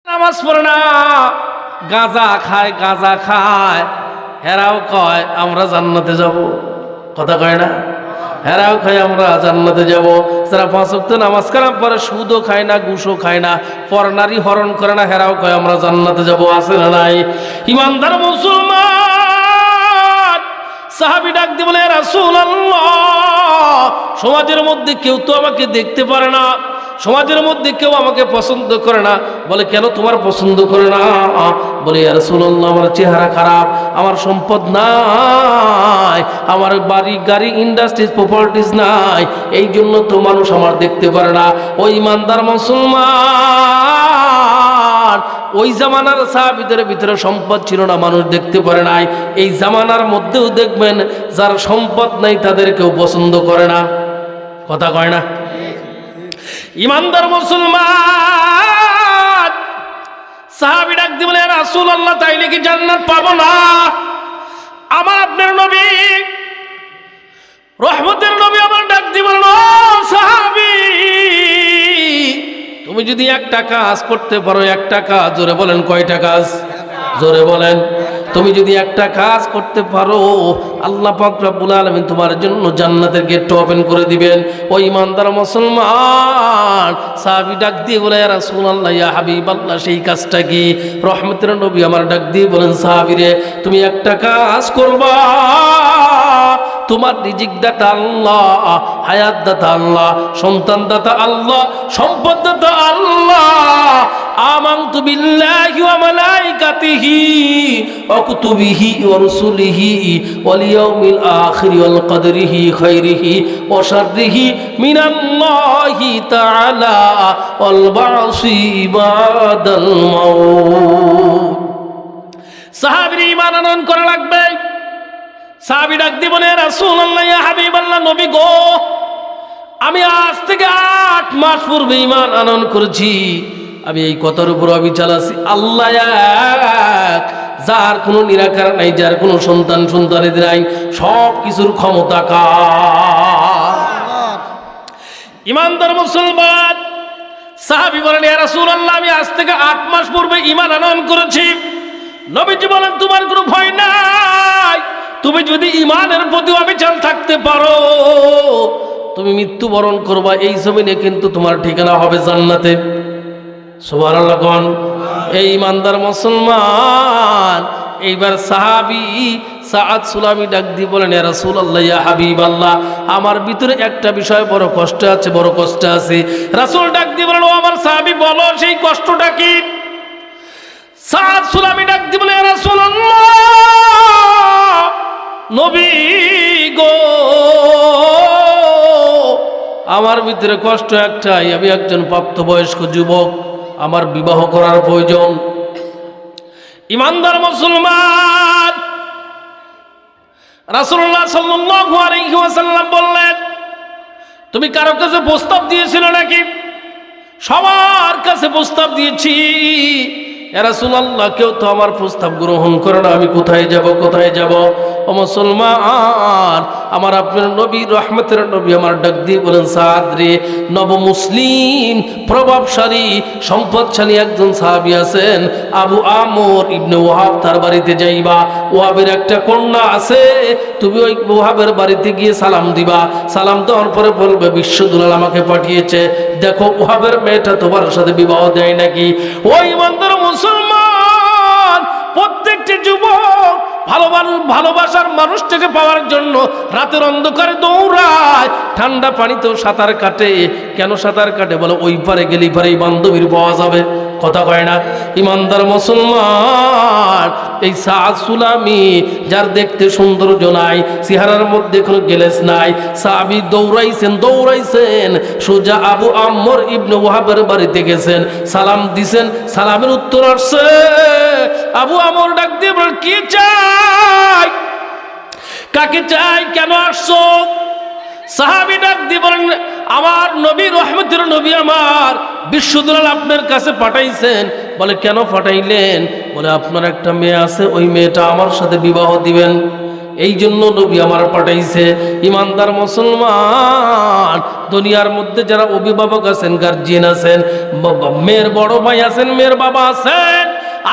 নামাজ পড়ে না, গাঁজা খায়, হেরাও কয় আমরা জান্নাতে যাব। কথা কয় না? হেরাও কয় আমরা জান্নাতে যাব। যারা 5 ওয়াক্ত নামাজ কালাম পড়ে, সুদও খায় না, ঘুষও খায় না, পরনারী হরণ করে না, হেরাও কয় আমরা জান্নাতে যাব। আছে না নাই? ইমানদার মুসলমান সাহাবী ডাক দিয়ে বলে, রাসূলুল্লাহ, সমাজের মধ্যে কেউ তো আমাকে দেখতে পারে না, সমাজের মধ্যে কেউ আমাকে পছন্দ করে না। বলে, কেন তোমার পছন্দ করে না? বলে, ইয়া রাসূলুল্লাহ, আমার চেহারা খারাপ, আমার সম্পদ নাই, আমার বাড়ি গাড়ি ইন্ডাস্ট্রিজ প্রপার্টিজ নাই, এই জন্য তো মানুষ আমার দেখতে পারে না। ওই ইমানদার মুসলমান, ওই জামানার সাহাবীদের ভিতরে সম্পদ ছিল না, মানুষ দেখতে পারে নাই। এই জামানার মধ্যেও দেখবেন যার সম্পদ নাই তাদের কেউ পছন্দ করে না। কথা কয় না? ইমানদার মুসলমান সাহাবী ডাক দিয়ে বলে, রাসূলুল্লাহ, তাইলে কি জান্নাত পাবো না? আমার আপনার নবী, রহমতের নবী আমার ডাক দিয়ে বলল, সাহাবী, তুমি যদি একটা কাজ করতে পারো, একটা কাজ, জোরে বলেন কয়টা কাজ? জোরে বলেন। তুমি যদি একটা কাজ করতে পারো, আল্লাহ পাক রব্বুল আলামিন তোমার জন্য জান্নাতের গেট ওপেন করে দিবেন। ওই ইমানদার মুসলমান সাহাবী ডাক দিয়ে বলে, ইয়া রাসূলুল্লাহ, ইয়া হাবিবাল্লাহ, সেই কাজটা কি? রহমতের নবী আমার ডাক দিয়ে বলেন, সাহাবী রে, তুমি একটা কাজ করবা, তোমার রিজিক দাতা আল্লাহ, হায়াত দাতা আল্লাহ, সন্তান দাতা আল্লাহ, সম্পদ দাতা আল্লাহ। আমানতু বিল্লাহি ওয়া মালাইকাতিহি ওয়া কুতুবিহি ওয়া রুসুলিহি ওয়াল ইয়াউমিল আখির ওয়াল কদরিহি খাইরিহি ওয়া শাররিহি মিনাল্লাহি তাআলা ওয়াল বা'সি বাদাল মাউত। সাহাবীর ঈমান আনয়ন করা লাগবে। সাহাবী ডাক দিয়ে বলে, রাসূলুল্লাহ, ইয়া হাবিবাল্লাহ, নবী গো, আমি আজ থেকে 8 মাস পূর্বে ঈমান আনয়ন করেছি। আমি এই কথার উপর অবিচার আছি, আল্লাহ এক, যার কোনো নিরাকার নাই, যার কোনো সন্তানের নাই, সব কিছুর ক্ষমতা কার? ইমানদার মুসলমান সাহাবী বলেন, ইয়া রাসূলুল্লাহ, আমি আজ থেকে 8 মাস পূর্বে ঈমান আনয়ন করেছি। নবীজি বলেন, তোমার কোনো ভয় নাই, তুমি যদি ঈমানের প্রতি অবিচল থাকতে পারো, তুমি মৃত্যুবরণ করবা, এই জমিনে কিন্তু তোমার ঠিকানা হবে জান্নাতে। সুবহানাল্লাহ কোন? এই ইমানদার মুসলমান এইবার সাহাবী সাআদ সুলামি ডাক দিয়ে বলেন, ইয়া রাসূলুল্লাহ, ইয়া হাবিবাল্লাহ, আমার ভিতরে একটা বিষয় বড় কষ্ট আছে, বড় কষ্ট আছে। রাসূল ডাক দিয়ে বলেন, ও আমার সাহাবী, বলো সেই কষ্টটা কি? সাআদ সুলামি ডাক দিয়ে বলেন, ইয়া রাসূলুল্লাহ, নবী গো, আমার ভিতরে কষ্ট একটাই, আমি একজন প্রাপ্তবয়স্ক যুবক, আমার বিবাহ করার প্রয়োজন। ইমানদার মুসলমান রাসূলুল্লাহ সাল্লাল্লাহু আলাইহি ওয়াসাল্লাম বললেন, তুমি কারো কাছে প্রস্তাব দিয়েছিল নাকি? সবার কাছে প্রস্তাব দিয়েছি। ইয়া রাসূলুল্লাহ, কেউ তো আমার প্রস্তাব গ্রহণ করে না, আমি কোথায় যাব, কোথায় যাব? ও মুসলমান, আমার আপনার নবী, রহমতের নবী আমার ডাক দিয়ে বলেন, সাদ রে, নব মুসলিম প্রভাবশালী সম্পদশালী একজন সাহাবী আছেন, আবু আমর ইবনে ওয়াহাব, তার বাড়িতে যাইবা। ওয়াহাবের একটা কন্যা আছে, তুমি ওই ওয়াহাবের বাড়িতে গিয়ে সালাম দিবা। সালাম দেওয়ার পরে বলবে, বিশ্বদুলাল আমাকে পাঠিয়েছে, দেখো ওয়াহাবের মেয়েটা তোমার সাথে বিবাহ দেয় নাকি। ওই ইমানদার মুসলমান, প্রত্যেকটি যুবক ভালোবাসার মানুষটাকে পাওয়ার জন্য রাতের অন্ধকারে দৌড়ায়, ঠান্ডা পানিতেও সাঁতার কাটে। কেন সাঁতার কাটে? বলে, ওই পারে গেলে পারে বান্ধবীর পাওয়া যাবে। কথা কয় না? ইমানদার মুসলমান, এই সাআদ সুলামি, যার দেখতে সৌন্দর্য নাই, চেহারার মধ্যে কোনো গেলেস নাই, সাহাবী দৌড়াইছেন সোজা আবু আম্মর ইবনে ওয়াহাবের বাড়িতে গেছেন, সালাম দিছেন, সালামের উত্তর আসছে। আবু আমর ডাক দিয়ে বলেন, কি চাই? কাকে চাই? কেন আসছো? সাহাবী ডাক দিয়ে বলেন, আমার নবী, রহমতের নবী আমার বিশ্বদুলাল আপনার কাছে পাঠাইছেন। বলে, কেন পাঠাইলেন? বলে, আপনার একটা মেয়ে আছে, ওই মেয়েটা আমার সাথে বিবাহ দিবেন। এই জন্য নবী আমার পাঠাইছে। ইমানদার মুসলমান, দুনিয়ার মধ্যে যারা অভিভাবক আছেন, গার্জিয়ান আছেন, মেয়ের বড় ভাই আছেন, মেয়ের বাবা আছেন,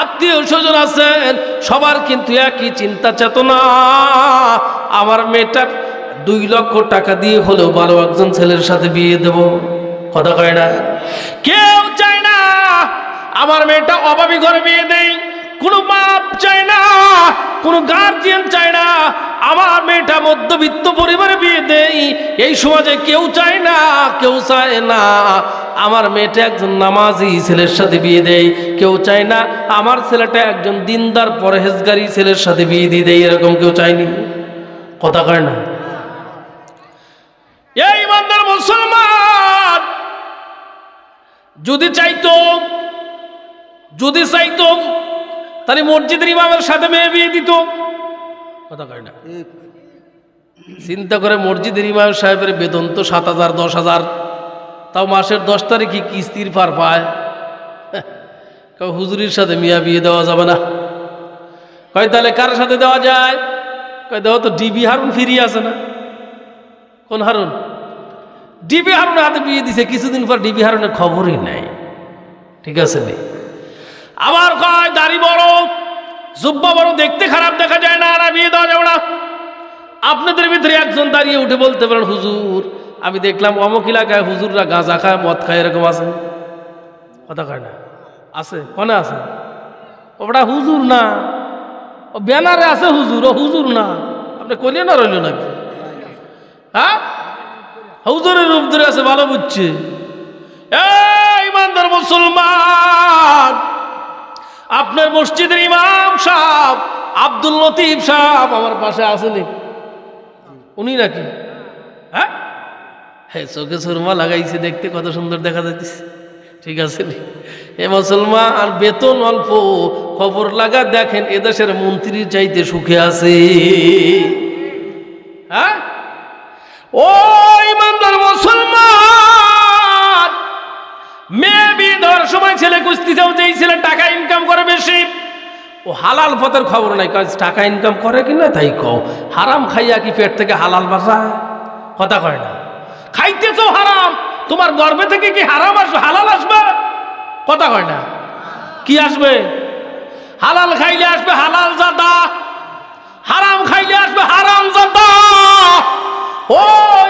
আত্মীয় স্বজন আছেন, সবার কিন্তু একই চিন্তা চেতনা, আমার মেয়েটার 2 লক্ষ টাকা দিয়ে হলেও ভালো একজন ছেলের সাথে বিয়ে দেব। কথা কয় না? কেউ চায় না আমার মেয়েটা অভাবী ঘরে বিয়ে দেই, কোনো বাপ চায় না, কোনো গার্জিয়ান চায় না আমার মেয়েটা মধ্যবিত্ত পরিবারে বিয়ে দেই। এই সমাজে কেউ চায় না, কেউ চায় না আমার মেয়েটা একজন নামাজি ছেলের সাথে বিয়ে দেয়, কেউ চায় না আমার ছেলেটা একজন দিনদার পরহেজগারী ছেলের সাথে বিয়ে দিয়ে দেয়, এরকম কেউ চায়নি। কথা কয় না? এই ইমানদার মুসলমান যদি চাইতো তাহলে মসজিদের ইমামের সাথে মেয়ে বিয়ে দিত। কথা কয় না? চিন্তা করে, মসজিদের ইমাম সাহেবের বেতন তো 7,000 10,000, তাও মাসের 10 তারিখে কিস্তির পার পায়। হুজুরির সাথে মিয়া বিয়ে দেওয়া যাবে না। কয় তাহলে কার সাথে দেওয়া যায়? কয় দেওয়া তো ডিবি হারুন ফিরিয়ে আছে না। কোন হারুন? ডিবি হারুনের হাতে বিয়ে দিছে, কিছুদিন পর ডিবি হারুনের খবরই নাই। ঠিক আছে নি? আবার কয় দাড়ি বড়, জুব্বা বড়, দেখতে খারাপ দেখা যায় না, আর বিয়ে দেওয়া যাবে না। আপনাদের ভিতরে একজন দাঁড়িয়ে উঠে বলতে পারেন, হুজুর আমি দেখলাম অমুক এলাকায় হুজুররা গাঁজা খায়, মদ খায়, এরকম আছে। কথা কয় না? আছে। কনে আছে? ওটা হুজুর না, ও ব্যানারে আছে হুজুর, ও হুজুর না। আপনি কইলেন না রইল নাকি? হ্যাঁ, হুজুরের রূপ ধরে আছে, ভালো বুঝছে। এই ইমানদার মুসলমান, আপনার মসজিদের ইমাম সাহেব আব্দুল লতিফ সাহেব আমার পাশে আসেনি, উনি নাকি? হ্যাঁ, চোখে সুরমা লাগাইছে, দেখতে কত সুন্দর দেখা যাচ্ছে। ঠিক আছে নি? এ মুসলমান, আর বেতন অল্প, খবর লাগা দেখেন এদেশের মন্ত্রীর চাইতে সুখে আছে। হ্যাঁ, ও ইমানদার মুসলমান, মেয়ে বিয়ে দেওয়ার সময় ছেলে কুস্তি যাও, যেই ছেলে টাকা ইনকাম করে বেশি, ও হালাল পথের খবর নাই, কাজ টাকা ইনকাম করে কিনা তাই কও। হারাম খাইয়া কি পেট থেকে হালাল বাসায়? কথা কয় না? খাইতেছ হারাম, তোমার গর্ভে থেকে কি হারাম আসবে, হালাল আসবে? কথা কয় না? কি আসবে? হালাল খাইলে আসবে হালাল জাদা, হারাম খাইলে আসবে হারাম জাদা। ও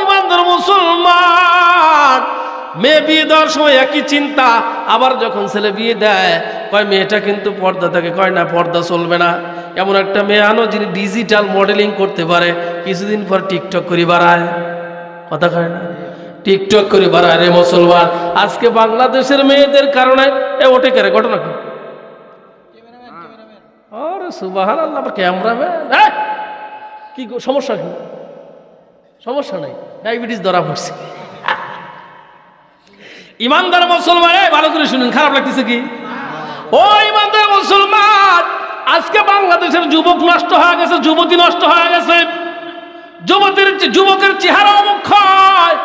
ইমানদার মুসলমান, মেয়ে বিয়ে দেওয়ার সময় একই চিন্তা, আবার যখন ছেলে বিয়ে দেয় কয় মেয়েটা কিন্তু পর্দা থাকে, কয় না পর্দা চলবে না, এমন একটা মেয়ে আনো যিনি ডিজিটাল মডেলিং করতে পারে, কিছুদিন পর টিকটক করে বাড়ায়। কথা কয় না? টিকটক করে বাড়ায় রে মুসলমান। আজকে বাংলাদেশের মেয়েদের কারণে ওঠে কেন ঘটনা কি? আরে সুবহানাল্লাহ, ক্যামেরাম্যান কি সমস্যা? কি সমস্যা? নাই, ডায়াবেটিস ধরা পড়ছে। ইমানদার মুসলমান, ভালো করে শুনুন, খারাপ লাগতেছে কি? ও ইমানদার মুসলমান, আজকে বাংলাদেশের যুবক নষ্ট হয়ে গেছে, যুবতী নষ্ট হয়ে গেছে, যুবকের চেহারা অবক্ষয়।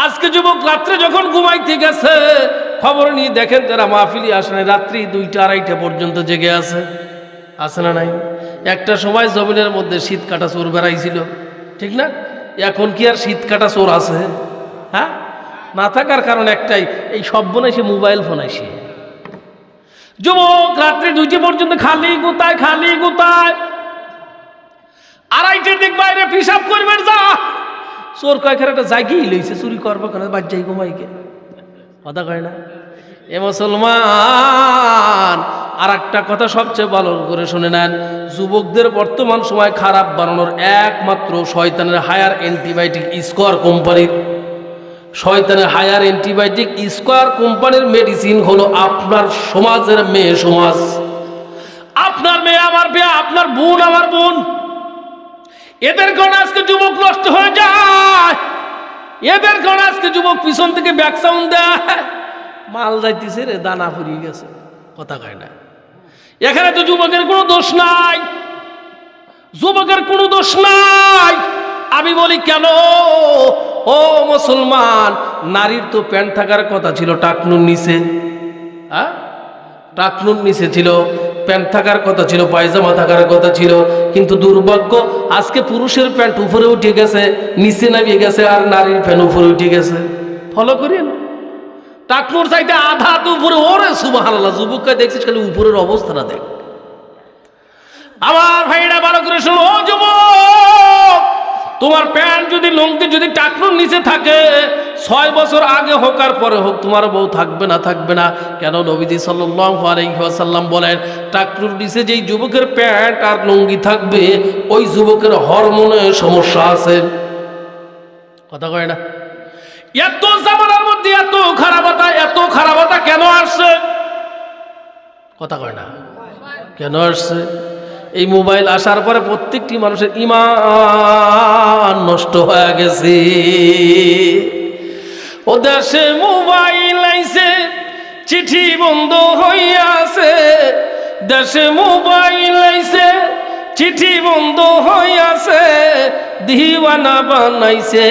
আজকে যুবক রাত্রে যখন ঘুমাইতে গেছে, খবর নিয়ে দেখেন যারা মাহফিলি আসে রাত্রি 2টা 2:30 পর্যন্ত জেগে আছে না নাই? একটা সময় জমিনের মধ্যে শীত কাটা চোর বেড়াইছিল, ঠিক না? এখন কি আর শীত কাটা চোর আছে? হ্যাঁ, না থাকার কারণ একটাই, এই সব বনাইছে মোবাইল ফোন আইসে। যুবক রাত্রি 2টা পর্যন্ত খালি গোতায় 2:30টার দিক বাইরে পিসাব করবেন, যা চোর কয়েকের একটা জায়গায় লইছে, চুরি করবো কেন, বাদ যাই ঘুমাইকে। কথা কয় না? এ মুসলমান, আর একটা কথা সবচেয়ে ভালো করে শুনে নেন, যুবকদের বর্তমান সময় খারাপ বানানোর একমাত্র শয়তানের হায়ার অ্যান্টিবায়োটিক স্কোয়ার কোম্পানির, শয়তানের হায়ার অ্যান্টিবায়োটিক স্কোয়ার কোম্পানির মেডিসিন হলো আপনার সমাজের মেয়ে সমাজ। আপনার মেয়ে আমার মেয়ে, আপনার বোন আমার বোন, এদের কারণে আজকে যুবক নষ্ট হয়ে যায়। এদের কারণে আজকে যুবক পিছন থেকে ব্যাক সাউন্ড দেয়, মাল যাইতেছে রে, দানা ফুরিয়ে গেছে। কথা কয় না? এখানে তো যুবকের কোনো দোষ নাই, যুবকের কোনো দোষ নাই। আমি বলি কেন? ও মুসলমান, নারীর তো প্যান্ট থাকার কথা ছিল টাকনুর নিচে, হ্যাঁ টাকনুর নিচে ছিল, প্যান্ট থাকার কথা ছিল, পায়জামা থাকার কথা ছিল, কিন্তু দুর্ভাগ্য আজকে পুরুষের প্যান্ট উপরে উঠে গেছে, নিচে নামিয়ে গেছে, আর নারীর প্যান্ট উপরে উঠে গেছে। ফলো করেন, টাকনুর চাইতে আধা তো উপরে। ওরে সুবহানাল্লাহ, যুবককে দেখছিস খালি উপরের অবস্থাটা দেখ। আমার ভাইরা ভালো করে শোনো, ও যুবক, তোমার প্যান্ট যদি লুঙ্গি যদি টাকনুর নিচে থাকে, 6 বছর আগে হোক আর পরে হোক, তোমার বউ থাকবে না, থাকবে না। কেন? নবীজি সাল্লাল্লাহু আলাইহি ওয়াসাল্লাম বলেন, টাকনুর নিচে যেই যুবকের প্যান্ট আর লুঙ্গি থাকবে, ওই যুবকের হরমোনে সমস্যা আছে। কথা কয় না? এত জামানার মধ্যে এত খারাপতা কেন আসছে? কথা কয় না? কেন আসছে? এই মোবাইল আসার পরে প্রত্যেকটি মানুষের ঈমান নষ্ট হয়ে গেছে। ও দেশে মোবাইল আইছে, চিঠি বন্ধ হইয়াছে। দেশে মোবাইল আইছে, চিঠি বন্ধ হইয়াছে। দিওয়ানা বানাইছে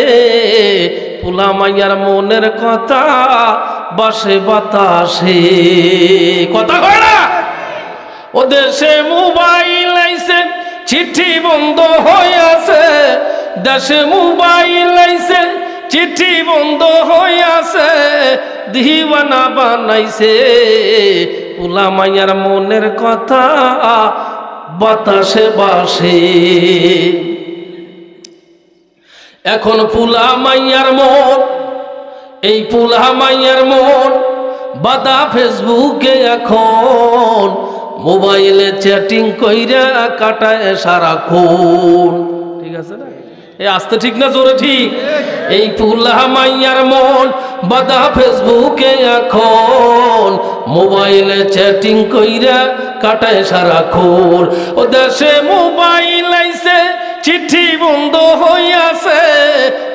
পোলা মাইয়ার মনের কথা বাসে বাতাসে। কথা কয় না? ও দেশে মোবাইল আইছে, চিঠি বন্ধ হইয়াছে। দেশে মোবাইল আইছে, চিঠি বন্ধ হইয়াছে। দিওয়ানা বানাইছে পোলা মাইয়ার মনের কথা বাতাসে বাসে। এখন পোলা মাইয়ার মন, এই পোলা মাইয়ার মন বাদা ফেসবুকে, এখন মোবাইলে চ্যাটিং কইরা কাটায় সারাক্ষণ। ঠিক আছে না? এই আসতে ঠিক না জোরে ঠিক? এই পোলা মাইয়ার মন বাদা ফেসবুকে, এখন মোবাইলে চ্যাটিং কইরা কাটায় সারাক্ষণ। ও দেশে মোবাইল আইছে, চিঠি বন্ধ হইয়াছে।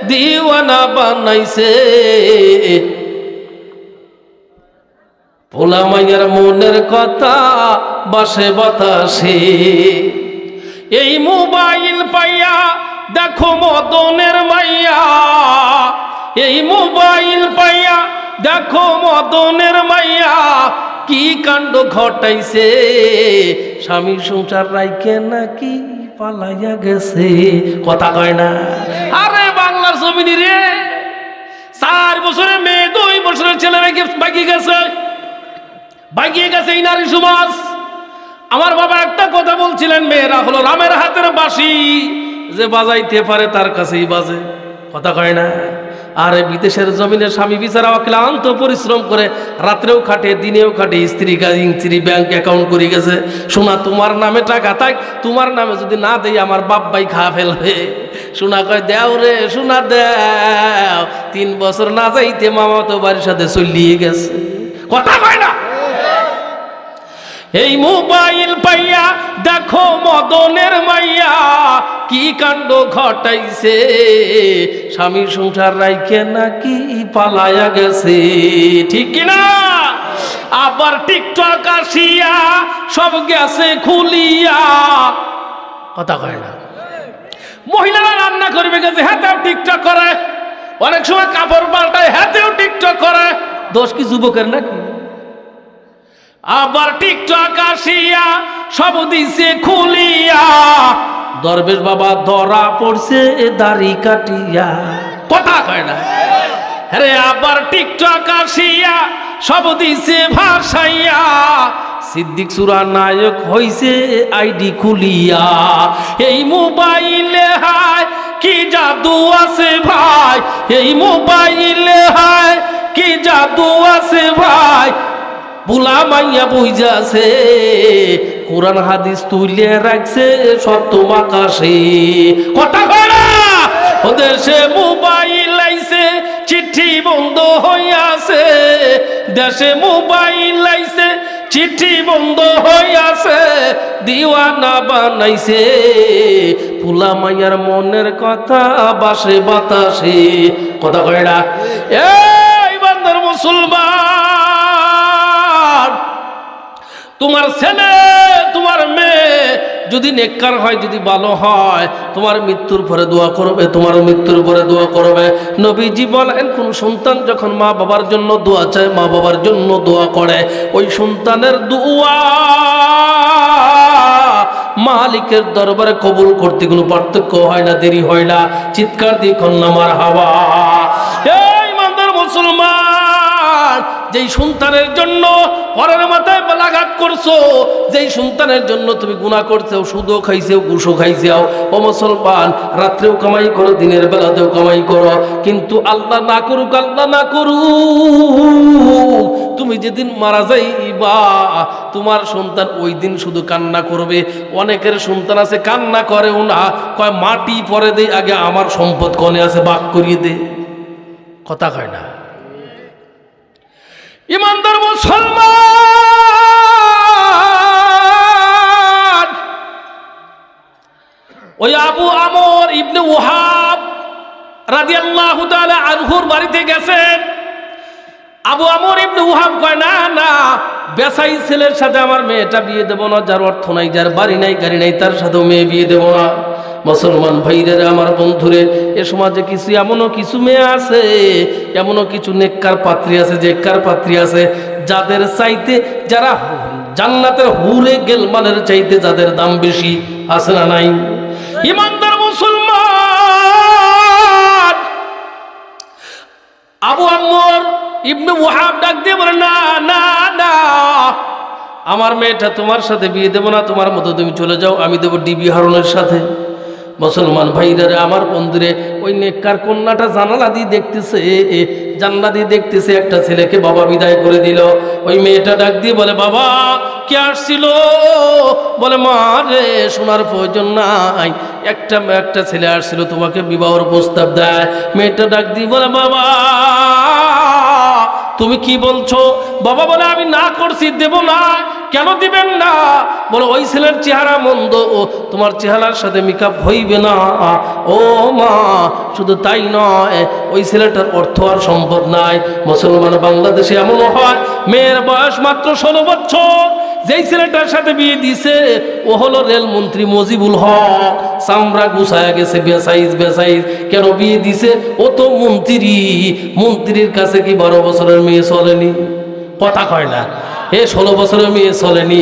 দিওয়ানা বানাইছে পোলা মাইয়ার মনের কথা বাসে বাতাসে। এই মোবাইল পাইয়া দেখো মদনের মাইয়া। এই মোবাইল পাইয়া দেখো মদনের মাইয়া, কি কাণ্ড ঘটাইছে। স্বামী সংসার রাইকে নাকি পালাইয়া গেছে। কথা কয় না? আরে বাংলার জমিনি রে, 4 বছরের মেয়ে 2 বছরের ছেলে বাকি গেছে, বাগিয়ে গেছে এই নারী সমাজ। আমার বাবা একটা কথা বলছিলেন, মেয়েরা হলো রামের হাতের বাঁশি, যে বাজাইতে পারে তার কাছেই বাজে। কথা কয় না? আরে বিদেশের জমিনে স্বামী বিচারা অক্লান্ত পরিশ্রম করে, রাত্রেও খাটে দিনেও খাটে, স্ত্রী ব্যাংক অ্যাকাউন্ট করে গেছে। শোনা তোমার নামে টাকা থাক, তোমার নামে যদি না দেই আমার বাপ ভাই খা ফেলবে। শোনা কয় দেও রে, শোনা দেও। 3 বছর না যাইতে মামা তো বাড়ির সাথে চলিয়ে গেছে। কথা কয় না? এই মোবাইল পাইয়া দেখো মদনের মাইয়া, কি কাণ্ড ঘটাইছে। স্বামী সংসার রাইখে নাকি পালায়া গেছে। ঠিক কিনা? আবার টিকটক আসিয়া সব গেছে খুলিয়া। কথা কয় না? মহিলারা রান্না করবে গেছে, হাতেও টিকটক করে। অনেক সময় কাপড় পাল্টায়, হাতেও টিকটক করে। দোষ কি যুবকের নাকি? আবার টিকটক আসিয়া সব দিছে খুলিয়া। দরবেশ বাবা ধরা পড়ছে দাড়ি কাটিয়া। কথা কয় না? আরে আবার টিকটক আসিয়া সব দিছে ভাসাইয়া। সিদ্দিক সুরা নায়ক হইছে আইডি খুলিয়া। এই মোবাইলে হায় কি জাদু আছে ভাই, এই মোবাইলে হায় কি জাদু আছে ভাই। বুলা মাইয়া বুঝাছে, কোরআন হাদিস তুলে রাখছে সপ্তম আকাশে। কথা কয় না? ও দেশে মোবাইল আইছে, চিঠি বন্ধ হইয়াছে। দেশে মোবাইল আইছে, চিঠি বন্ধ হইয়াছে। দিওয়ানা বানাইছে পোলা মাইয়ার মনের কথা বাসে বাতাসে। কথা কয় না? এই বান্দার মুসলমান, তোমার ছেলে তোমার মেয়ে যদি নেককার হয়, যদি ভালো হয়, তোমার মৃত্যুর পরে দোয়া করবে, তোমার মৃত্যুর পরে দোয়া করবে। নবীজি বলেন, কোন সন্তান যখন মা বাবার জন্য দোয়া চায়, মা বাবার জন্য দোয়া করে, ওই সন্তানের দোয়া পাকের দরবারে কবুল করতে কোনো পার্থক্য হয় না, দেরি হয় না। চিৎকার দিয়ে কন্যা মারহাবা। এই ইমানদার মুসলমান, যেই সন্তানের জন্য পরের মাথায় বেলাঘাত করছো, যেই সন্তানের জন্য তুমি গুনাহ করছো, সুদও খাইছো, ঘুষও খাইছো, ও মুসলমান, রাত্রেও কামাই করো, দিনের বেলাতেও কামাই করো, কিন্তু আল্লাহ না করুক, আল্লাহ না করুক, তুমি যেদিন মারা যাইবা তোমার সন্তান ওই দিন শুধু কান্না করবে। অনেকের সন্তান আছে কান্না করেও না, কয় মাটি পরে দে, আগে আমার সম্পদ কনে আছে ভাগ করিয়ে দে। কথা কয় না। ইমানদার মুসলমান, ওই আবু আমর ইবনে ওয়াহাব রাদিয়াল্লাহু তাআলা আনহুর বাড়িতে গেছেন। আবু আমর ইবনে ওয়াহাব কয়, না না, বেসাই ছেলের সাথে আমার মেয়েটা বিয়ে দেব না, যার অর্থ নাই, যার বাড়ি নাই, গাড়ি নাই, তার সাথেও মেয়ে বিয়ে দেব না। মুসলমান ভাইরে, আমার বন্ধুরে, এ সমাজে কিছু এমনও কিছু মেয়ে আছে, এমনও কিছু নেককার পাত্রী আছে, জেক্কার পাত্রী আছে, যাদের চাইতে, যারা জান্নাতের হুরে গেলমানের চাইতে যাদের দাম বেশি, আছে না নাই? ইমানদার মুসলমান, আবু আমর ইবনে ওয়াহাব ডাক দিয়ে বলে, না না না, আমার মেয়েটা তোমার সাথে বিয়ে দেবো না, তোমার মতো তুমি চলে যাও, আমি দেবো ডিবি হারুনের সাথে। মুসলমান ভাইরা, আমার বন্ধুরে, ওই নেককার কন্যাটা জানালা দিয়ে দেখতেছে, জানলা দিয়ে দেখতেছে একটা ছেলেকে বাবা বিদায় করে দিল। ওই মেয়েটা ডাক দিয়ে বলে, বাবা কে আসছিল? বলে, মা রে, শোনার প্রয়োজন নাই, একটা ছেলে আসছিল তোমাকে বিবাহের প্রস্তাব দেয়। মেয়েটা ডাক দিয়ে বলে, বাবা তুমি কি বলছো? বাবা বলে, আমি না করছি, দেব না। কেন দিবেন না? বলে, ওই ছেলের চেহারা মন্দ, ও তোমার চেহারার সাথে মেকআপ হইবে না। ও মা, শুধু তাই নয়, ওই ছেলেটার অর্থ আর সম্পদ নাই। মুসলমান বাংলাদেশে এমনও হয়, মেয়ের বয়স মাত্র 16 বছর, যেই ছেলেটার সাথে বিয়ে দিছে ও হলো রেলমন্ত্রী মুজিবুল হক, চামড়া গুছায়া গেছে, বেসাইজ। কেন বিয়ে দিছে? ও তো মন্ত্রীর কাছে কি 12 বছরের মেয়ে চলেনি? কথা কয় না। 16 বছরের মেয়ে চলেনি।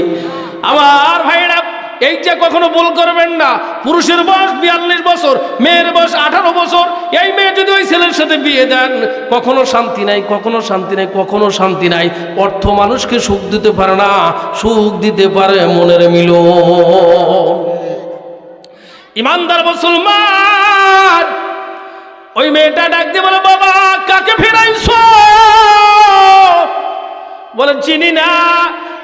আমার ভাইরা, এই যে কখনো ভুল করবেন না, পুরুষের বয়স 42 বছর, মেয়ের বয়স 18 বছর, এই মেয়ে যদি ওই ছেলের সাথে বিয়ে দেন, কখনো শান্তি নাই, কখনো শান্তি নাই, কখনো শান্তি নাই। অর্থ মানুষকে সুখ দিতে পারে না, সুখ দিতে পারে মনের মিলন। ইমানদার মুসলমান, ওই মেয়েটা ডাক দিয়ে বলে, বাবা কাকে ফেরাইছো? বলে, চিনি না।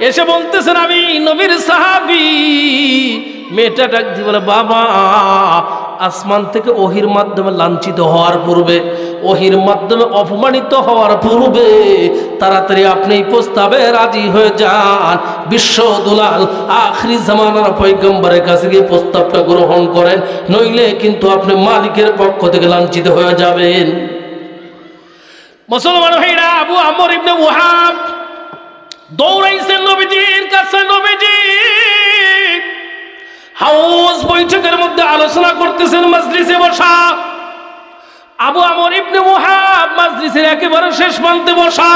এসে বলতেছেন, আমি নবীর সাহাবী। মেয়েটা ডাক দিয়ে বলে, বাবা আসমান থেকে ওহির মাধ্যমে লাঞ্ছিত হওয়ার পূর্বে, ওহির মাধ্যমে অপমানিত হওয়ার পূর্বে তাড়াতাড়ি আপনি এই প্রস্তাবে রাজি হয়ে যান। বিশ্ব দুলাল আখরি জামানার পয়গম্বরের কাছে গিয়ে প্রস্তাবটা গ্রহণ করেন, নইলে কিন্তু আপনি মালিকের পক্ষ থেকে লাঞ্ছিত হয়ে যাবেন। মুসলমান ভাইরা, আবু আমর ইবনে ওয়াহাব দৌড়াইছেন নবীজির কাছে। নবীজি হাউস বৈঠকের মধ্যে আলোচনা করতেছেন, মজলিসে বসা। আবু আমর ইবনে ওয়াহাব মজলিসের একেবারে শেষ প্রান্তে বসা।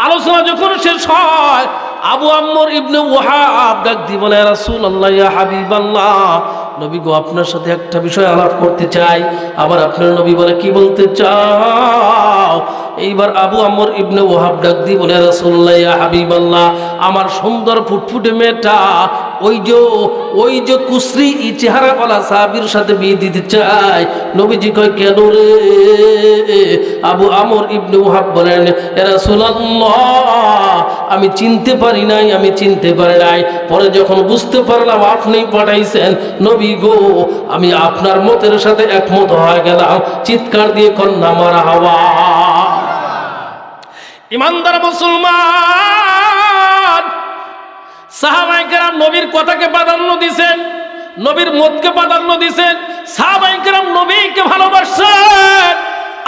আলোচনা যখন শেষ হয়, আবু আমর ইবনে ওয়াহাব ডাক দিয়ে বলে, ইয়া রাসূলুল্লাহ, ইয়া হাবিবাল্লাহ, নবী গো, আপনার সাথে একটা বিষয় আলাপ করতে চাই। আবার আপনার নবী বলে, কি বলতে চাও? এইবার আবু আমর ইবনে ওয়াহাব ডাক দিয়ে বলে, ইয়া রাসূলুল্লাহ, ইয়া হাবিবাল্লাহ, আমার সুন্দর ফুটফুটে মেয়েটা ওই যে কুসরি চেহারাওয়ালা সাহাবীর সাথে বিয়ে দিতে চাই। নবীজি কয়, কেন রে? আবু আমর ইবনে ওয়াহাব বলেন, ইয়া রাসূলুল্লাহ, আমি চিনতে পারি নাই। পরে যখন বুঝতে পারলাম আপনি পাঠাইছেন, নবী গো, আমি আপনার মতের সাথে একমত হয়ে গেলাম। চিৎকার দিয়ে কন্যা মারহাবা। ইমানদার মুসলমান, সাহাবায়ে কেরাম নবীর কথাকে প্রাধান্য দিয়েছেন, নবীর মতকে প্রাধান্য দিয়েছেন। সাহাবায়ে কেরাম নবীকে ভালোবাসেন।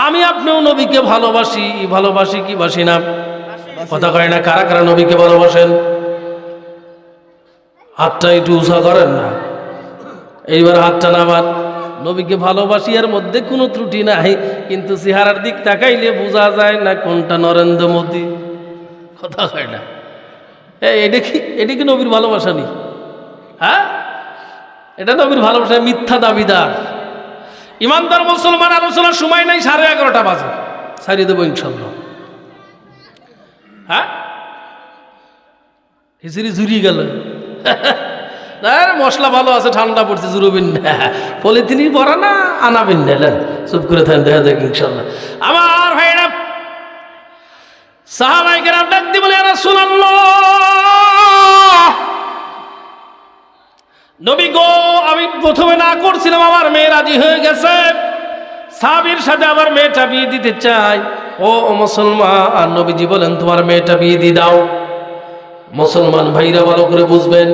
আমি আপনিও নবীকে ভালোবাসি কি বাসি না? কথা কয় না। কারা কারা নবীকে ভালোবাসেন? হাতটা একটু উঁচা করেন না। এইবার হাতটা নামান। নবীকে ভালোবাসি, এর মধ্যে কোনো ত্রুটি নাই, কিন্তু চেহারার দিক তাকাইলে বোঝা যায় না কোনটা নরেন্দ্র মোদী। কথা কয় না। এটা কি নবীর ভালোবাসা নি? হ্যাঁ, এটা নবীর ভালোবাসা, মিথ্যা দাবিদার। ইমানদার মুসলমান আলোচনার সময় নাই, 11:30 বাজে, সারিয়ে দেবো ইনশাল্লাহ। হ্যাঁ, খিচুড়ি জুড়ি গেল। মশলা ভালো আছে, ঠান্ডা পড়ছে, জুড়বেন না, পলিথিনই পরা না, আনাবেন না, চুপ করে থাকেন, দেখা যাক ইনশাল্লাহ। আমার ভাইরা, সাহাবায়ে কেরাম ডাক দিয়ে বলে, ইয়া রাসূলুল্লাহ, নবী গো, আমি প্রথমে না করছিলাম, আমার মেয়ে রাজি হয়ে গেছে, সাহাবীর সাথে আমার মেয়েটা বিয়ে দিতে চাই। ও মুসলমান, নবীজি বলেন তোমার মেয়েটা বিয়ে দিয়ে দাও। মুসলমান ভাইরা ভালো করে বুঝবেন,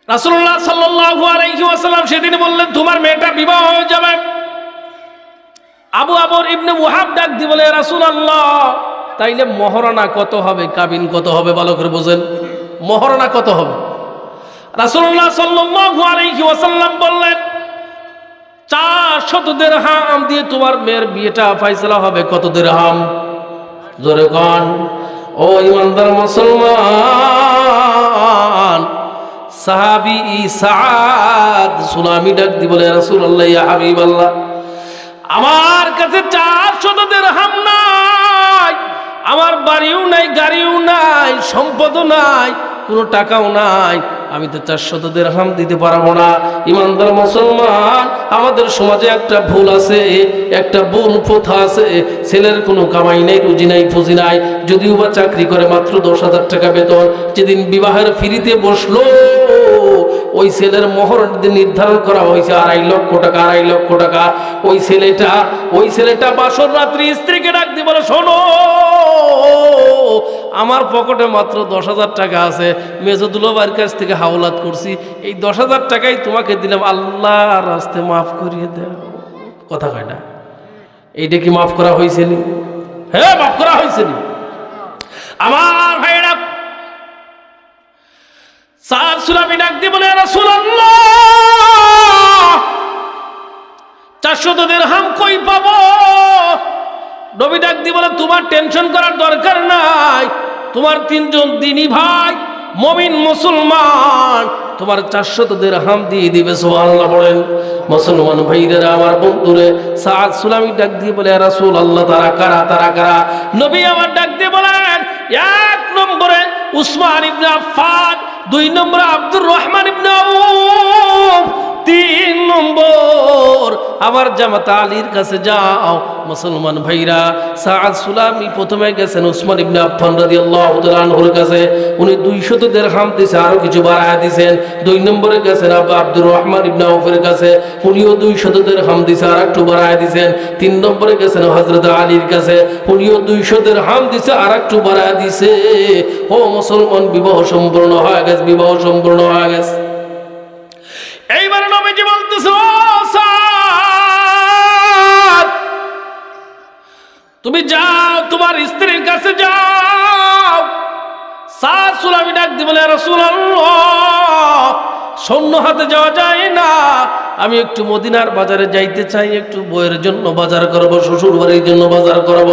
রাসূলুল্লাহ সাল্লাল্লাহু আলাইহি ওয়াসাল্লাম সেদিন বললেন তোমার মেয়েটা বিবাহ হয়ে যাবে। আবু আমর ইবনে ওয়াহাব ডাক দিয়ে বলে, রাসূলুল্লাহ, তাইলে মহরানা কত হবে, কাবিন কত হবে, ভালো করে বুঝেন, মহরানা কত হবে? রাসূলুল্লাহ সাল্লাল্লাহু আলাইহি ওয়াসাল্লাম বললেন 400 দিরহাম দিয়ে তোমার মেয়ের বিয়েটা ফয়সালা হবে। কত দিরহাম? জোরে কোন। ও ইমানদার মুসলমান, সাহাবী সাদ সুলামি ডাক দি বলে, রাসূলুল্লাহ ইয়া হাবিবাল্লাহ, আমার কাছে 400 দিরহাম নাই, আমার বাড়িও নাই, গাড়িও নাই, সম্পদও নাই, কোনো টাকাও নাই, আমি তো 400 দিরহাম দিতে পারবো না। ইমানদার মুসলমান, আমাদের সমাজে একটা ভুল আছে, একটা ভুল প্রথা আছে, ছেলের কোনো কামাই নাই, রুজি নাই, পুঁজি নাই, যদিও বা চাকরি করে মাত্র 10,000 টাকা বেতন, যেদিন বিবাহের ফিরিতে বসলো ওই ছেলের মোহর নির্ধারণ করা হয়েছে 2.5 লক্ষ টাকা, 2.5 লক্ষ টাকা। ওই ছেলেটা বাসর রাত্রি স্ত্রীকে ডাক দিয়ে বলে, শোনো, আমার পকেটে মাত্র 10,000 টাকা আছে, মেজদুলোবার কাছ থেকে হাওলাত করছি, এই 10,000 টাকাই তোমাকে দিলাম, আল্লাহর রাস্তে মাফ করিয়ে দাও। কথা কয় না? এইটা কি মাফ করা হয়েছে নি? হ্যাঁ, মাফ করা হয়েছে নি। আমার ভাইরা, সাদ সুলামি ডাক দিয়ে বলে, রাসূলুল্লাহ, 400 দিরহাম কই পাবো? নবী ডাক দিয়ে বলে, তোমার টেনশন করার দরকার নাই, তোমার 3জন দিনী ভাই মুমিন মুসলমান তোমার 400 দিরহাম দিয়ে দিবে। সুবহানাল্লাহ বলেন। মুসলমান ভাইরা, আমার বন্ধুরে, সাদ সুলামি ডাক দিয়ে বলে, ইয়া রাসূলুল্লাহ, তারা কারা, তারা কারা? নবী আমার ডাক দিয়ে বলেন, 1 নম্বরে উসমান ইবনে আফফান, 2 নম্বরে আব্দুর রহমান ইবনে আউফ, 3 নম্বর আমার জামাতা আলীর কাছে যাও। মুসলমান ভাইরা, সাদ সুলামি প্রথমে গেছেন উসমান ইবনে আফফান রাদিয়াল্লাহু তাআলা আনহুর কাছে, উনি 200 দিরহাম দিয়েছে, আরো কিছু বাড়ায় দিয়েছেন। 2 নম্বরে গেছেন আব্দুর রহমান ইবনে আউফের কাছে, উনিও 200 দিরহাম দিয়েছে, আর একটু বাড়ায় দিয়েছেন। 3 নম্বরে গেছেন হযরত আলীর কাছে, উনিও 200 দিরহাম দিয়েছে, আর একটু বাড়ায় দিয়েছে। ও মুসলমান, বিবাহ সম্পূর্ণ হয়ে গেছে, বিবাহ সম্পূর্ণ হয়ে গেছে। এইবার নবীজি বলতেছে, ও সাদ, তুমি যাও, তোমার স্ত্রীর কাছে যাও। সাদ সুলামি ডাক দিয়ে বলে, রাসূলুল্লাহ, শূন্য হাতে যাওয়া যায় না, আমি একটু মদিনার বাজারে যাইতে চাই, একটু বইয়ের জন্য বাজার করব, শ্বশুর বাড়ির জন্য বাজার করব।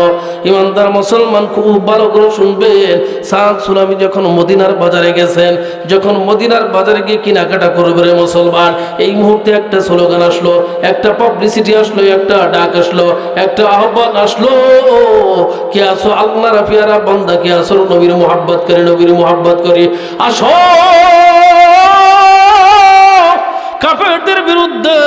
ইমানদার মুসলমান, খুব ভালো করে শুনবেন, সাদ সুলামি যখন মদিনার বাজারে গেছেন, যখন মদিনার বাজারে গিয়ে কেনাকাটা করবে রে মুসলমান, এই মুহূর্তে একটা স্লোগান আসলো, একটা পাবলিসিটি আসলো, একটা ডাক আসলো, একটা আহ্বান আসলো, কে আসো আল্লাহর পিয়ারা বান্দা, কে আসো নবীর মুহাব্বত করে, নবীর মুহাব্বত করে আসো, কাফেরদের বিরুদ্ধে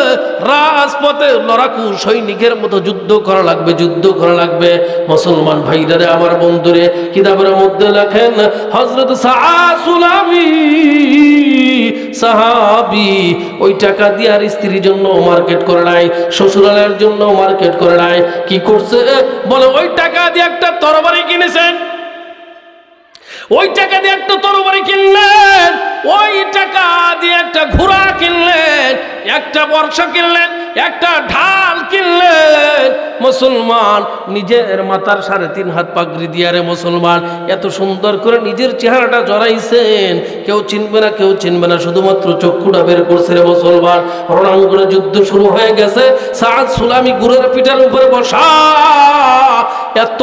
রাজপথে লড়াকু সৈনিকের মতো যুদ্ধ করা লাগবে, যুদ্ধ করা লাগবে। মুসলমান ভাইরা, আমার বন্ধুরে, কিতাবের মধ্যে লেখেন হযরত সাদ সুলামি সাহাবী ওই টাকা দিয়ে আর স্ত্রীর জন্য মার্কেট করে নাই, শ্বশুরালয়ের জন্য মার্কেট করে নাই। কি করছে বলে, ওই টাকা দিয়ে একটা তরবারি কিনেছেন, ওই টাকা দিয়ে একটা তরবারি কিনলেন, ওই টাকা দিয়ে একটা ঘোড়া কিনলেন, একটা বর্শা কিনলেন, একটা ঢাল কিনলেন। মুসলমান, নিজের মাথার 3.5 হাত পাগড়ি দিয়ে রে মুসলমান এত সুন্দর করে নিজের চেহারাটা জড়াইছেন, কেউ চিনবে না, কেউ চিনবে না, শুধুমাত্র চক্ষুটা বের করছে রে মুসলমান। রণাঙ্গনে যুদ্ধ শুরু হয়ে গেছে, সাদ সুলামি গুরের পিঠার উপরে বসা, এত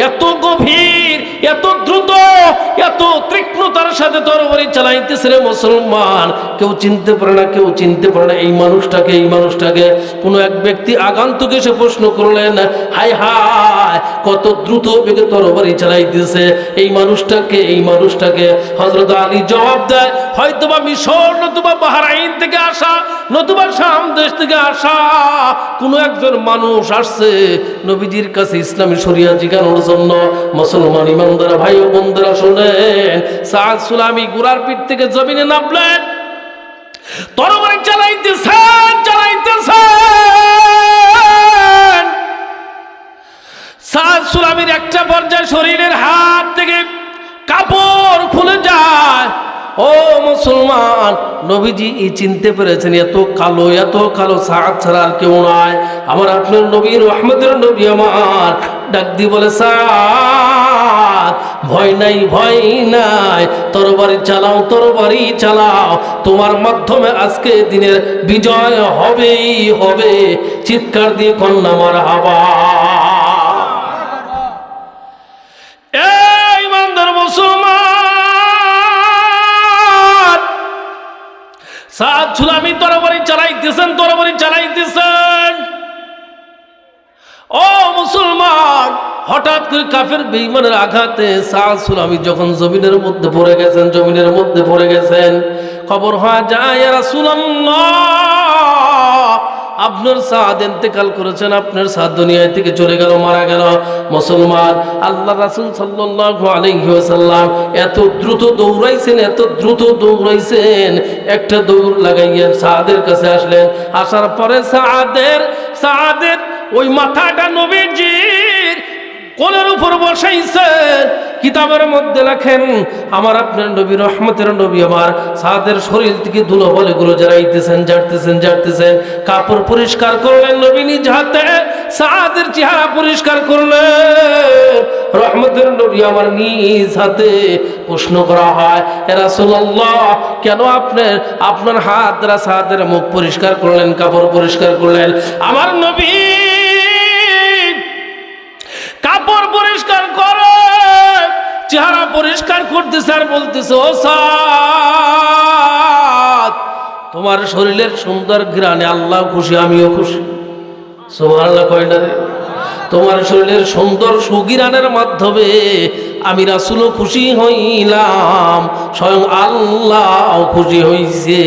এত গভীর, এত দ্রুত, এত তীক্ষ্ণতার সাথে তরবারি চালাইতেছে রে মুসলমান, কেউ চিনতে পারে না, কেউ চিনতে পারে না এই মানুষটাকে। কোনো এক ব্যক্তি আগন্তুক এসে প্রশ্ন করলেন, হায় হায় কত দ্রুত বেগে তরবারি চালাইতেছে এই মানুষটাকে। হযরত আলী জবাব দেয়, হয়তোবা মিশর নতুবা বাহরাইন থেকে আসা, নতুবা শাম দেশ থেকে আসা কোনো একজন মানুষ আসছে নবীজির কাছে ইসলামী শরিয়াত শিখানোর জন্য। মুসলমান ইমানদার ভাই ও বোনরা শুনেন, সাদ সুলামি গুরার পিঠ থেকে জমিনে নামলেন, তরবারি চালাইতেছেন। সাদ সুলামির একটা পর্যায়ে শরীরের হাত থেকে কাপড় খুলে যায়। ও মুসলমান, নবীজি চিনতে পেরেছেন এত কালো সাদ ছাড়া আর কেউ নাই। আমার আপনার নবী, রহমতের নবী আমার ডাক দিয়ে বলে, সাদ ভয় নাই, তরবারি চালাও, তোমার মাধ্যমে আজকে দিনের বিজয় হবে। চিৎকার দিয়ে কন্যা মারহাবা। এই ইমানদার মুসলমান, সাদ সুলামি তরবারি চালাইতেছেন। ও মুসলমান, হঠাৎ করে কাফের বেঈমানের আঘাতে সাদ সুলামি যখন জমিনের মধ্যে পড়ে গেছেন, খবর হয় যায়, ইয়া রাসূলুল্লাহ, আপনার সাদ ইন্তেকাল করেছেন, আপনার সাদ দুনিয়া থেকে চলে গেল, মারা গেল। মুসলমান, আল্লাহ রাসূল সাল্লাল্লাহু আলাইহি ওয়াসাল্লাম এত দ্রুত দৌড়াইছেন, একটা দৌড় লাগাইয়া সাদের কাছে আসলেন। আসার পরে সাদের ওই মাথাটা নবীজির কোলের উপর বসাইছেন। কিতাবের মধ্যে লেখেন, আমার আপনার নবী, রহমতের নবী আমার সাদের শরীর থেকে ধুলোবালিগুলো ঝাড়তেছেন। কাপড় পরিষ্কার করলেন নবী নিজ হাতে, সাদের চেহারা পরিষ্কার করলেন রহমতের নবী আমার নিজ হাতে। প্রশ্ন করা হয়, হে রাসূলুল্লাহ, কেন আপনার হাত দ্বারা সাদের মুখ পরিষ্কার করলেন, কাপড় পরিষ্কার করলেন? আমার নবী কাপড় পরিষ্কার করে চেহারা পরিষ্কার করতেছে আর বলতেছে, ও সাদ, তোমার শরীরের সুন্দর ঘ্রাণে আল্লাহ খুশি, আমিও খুশি। সুবহানাল্লাহ কয় না রে? তোমার শরীরের সুন্দর সুঘ্রাণের মাধ্যমে আমি রাসূলও খুশি হইলাম, স্বয়ং আল্লাহ খুশি হইছে।